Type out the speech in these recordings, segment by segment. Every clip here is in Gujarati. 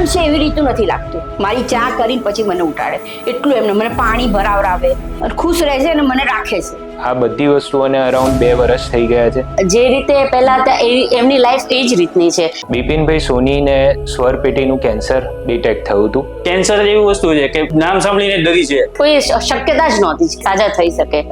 પેશન્ટ છે એવી રીતનું નથી લાગતું. મારી ચા કરીને પછી મને ઉઠાડે, એટલું એમને મને પાણી ભરાવરાવે, ખુશ રહે છે અને મને રાખે છે. આ બધી વસ્તુઓને અરાઉન્ડ 2 વર્ષ થઈ ગયા છે. જે રીતે પહેલા હતા એમની લાઈફ એ જ રીતની છે. બિપિનભાઈ સોનીને સ્વરપેટીનું કેન્સર ડિટેક્ટ થયું હતું. કેન્સર જ એવી વસ્તુ છે કે નામ સાંભળીને ડરી છે. કોઈ શક્યતા જ નહોતી સાજા થઈ શકે.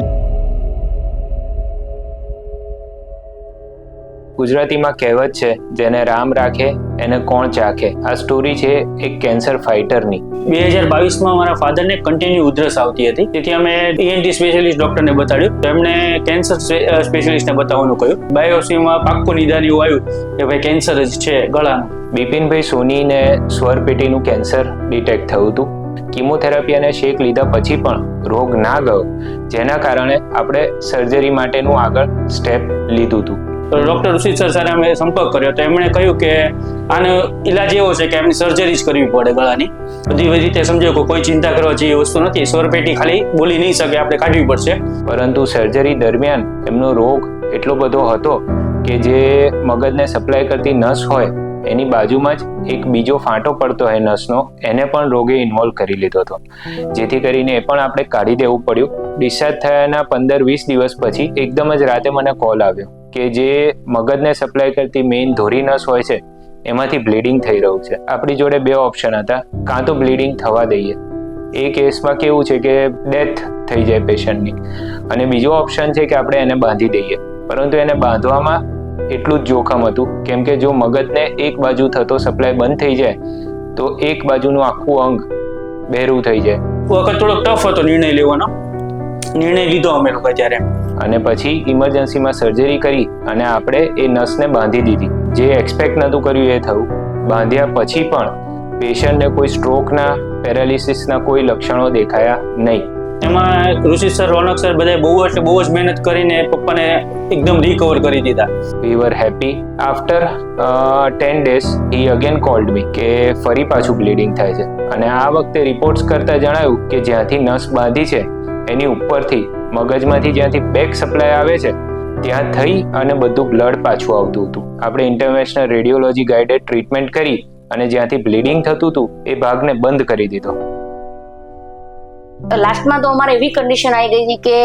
ગુજરાતીમાં કહેવત છે, જેને રામ રાખે એને કોણ ચાખે. આ સ્ટોરી છે એક કેન્સર ફાઇટરની. 2022માં મારા ફાધરને કન્ટિન્યુ ઉધરસ આવતી હતી, તેથી અમે ENT સ્પેશિયલિસ્ટ ડોક્ટરને બતાડ્યું. તો એમણે કેન્સર સ્પેશિયલિસ્ટને બતાવવાનું કહ્યું. બાયોપ્સીમાં પાક્કું નિદાન એવું આવ્યું કે ભાઈ કેન્સર જ છે ગળાનું. બિપિનભાઈ સોનીને સ્વરપેટીનું કેન્સર ડિટેક્ટ થયું હતું. કીમોથેરાપી અને શેક લીધા પછી પણ રોગ ના ગયો, જેના કારણે આપણે સર્જરી માટેનું આગળ સ્ટેપ લીધું હતું. ડોક્ટર ઋષિસર સાહેબે અમે સંપર્ક કર્યો તો એમણે કહ્યું કે આનો ઈલાજ એવો છે કે એમની સર્જરી જ કરવી પડે ગળાની. બધી રીતે સમજો કે કોઈ ચિંતા કરવા જેવી વસ્તુ નથી. સ્વરપેટી ખાલી બોલી નહીં શકે, આપણે કાઢવી પડશે. પરંતુ સર્જરી દરમિયાન એમનો રોગ એટલો બધો હતો કે જે મગજને સપ્લાય કરતી નસ હોય એની બાજુમાં જ એક બીજો ફાંટો પડતો હોય નસનો, એને પણ રોગે ઇન્વોલ્વ કરી લીધો હતો, જેથી કરીને એ પણ આપણે કાઢી દેવું પડ્યું. ડિસ્ચાર્જ થયાના 15-20 દિવસ પછી એકદમ જ રાતે મને કોલ આવ્યો કે જે મગજને સપ્લાય કરતી મેઇન ધોરી નસ હોય છે એમાંથી બ્લીડિંગ થઈ રહ્યું છે. આપણી જોડે 2 ઓપ્શન હતા, કાં તો બ્લીડિંગ થવા દઈએ, એ કેસમાં કેવું છે કે ડેથ થઈ જાય પેશન્ટની, અને બીજો ઓપ્શન છે કે આપણે એને બાંધી દઈએ. પરંતુ એને બાંધવામાં એટલું જ જોખમ હતું, કેમ કે જો મગજને એક બાજુ થતો સપ્લાય બંધ થઈ જાય તો એક બાજુનું આખું અંગ બહેરું થઈ જાય. વખત થોડો ટફ હતો નિર્ણય લેવાનો. નિર્ણય લીધો અમે લોકો ત્યારે, અને પછી ઇમરજન્સીમાં સર્જરી કરી અને આપણે એ નસને બાંધી દીધી. જે એક્સપેક્ટ નહોતું કર્યું એ થયું. બાંધ્યા પછી પણ પેશન્ટને કોઈ સ્ટ્રોકના, પેરાલિસિસના કોઈ લક્ષણો દેખાયા નહીં. એમાં ઋષિ સર, રોનક સર બધાએ બહુ જ મહેનત કરીને પપ્પાને એકદમ રિકવર કરી દીધા. We were happy. After 10 days, he again called me કે ફરી પાછું બ્લીડિંગ થાય છે, અને આ વખતે રિપોર્ટ્સ કરતા જણાવ્યું કે જ્યાંથી નસ બાંધી છે એની ઉપરથી મગજમાંથી જ્યાંથી બેક સપ્લાય આવે છે ત્યાં થઈ અને બધું બ્લડ પાછું આવતું હતું. આપણે ઇન્ટરવેન્શનલ રેડિયોલોજી ગાઈડેડ ટ્રીટમેન્ટ કરી અને જ્યાંથી બ્લીડિંગ થતું હતું એ ભાગને બંધ કરી દીધો. લાસ્ટમાં તો અમારે એવી કન્ડિશન આવી ગઈ હતી કે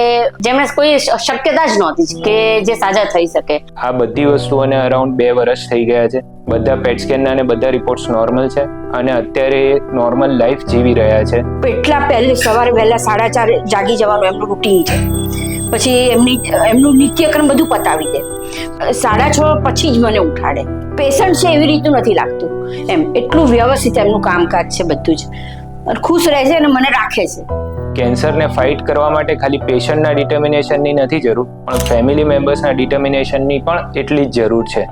જેમને કોઈ શક્યતા જ નહોતી કે જે સાજા થઈ શકે. આ બધી વસ્તુઓને અરાઉન્ડ 2 વર્ષ થઈ ગયા છે. બધા પેટ સ્કેનના અને બધા રિપોર્ટ્સ નોર્મલ છે અને અત્યારે નોર્મલ લાઈફ જીવી રહ્યા છે. એટલા પહેલે સવારે વહેલા 4:30 જાગી જવાનું એમનું રૂટીન છે. પછી એમનું નિત્યક્રમ બધું પતાવી દે. 6:30 પછી જ મને ઉઠાડે. પેશન્ટ છે એવી રીતનું નથી લાગતું એમ, એટલું વ્યવસ્થિત એમનું કામકાજ છે બધું જ. ખુશ રહે છે અને મને રાખે છે. કેન્સરને ફાઇટ કરવા માટે ખાલી પેશન્ટના ડિટર્મિનેશનની નથી જરૂર, પણ ફેમિલી મેમ્બર્સના ડિટર્મિનેશનની પણ એટલી જ જરૂર છે.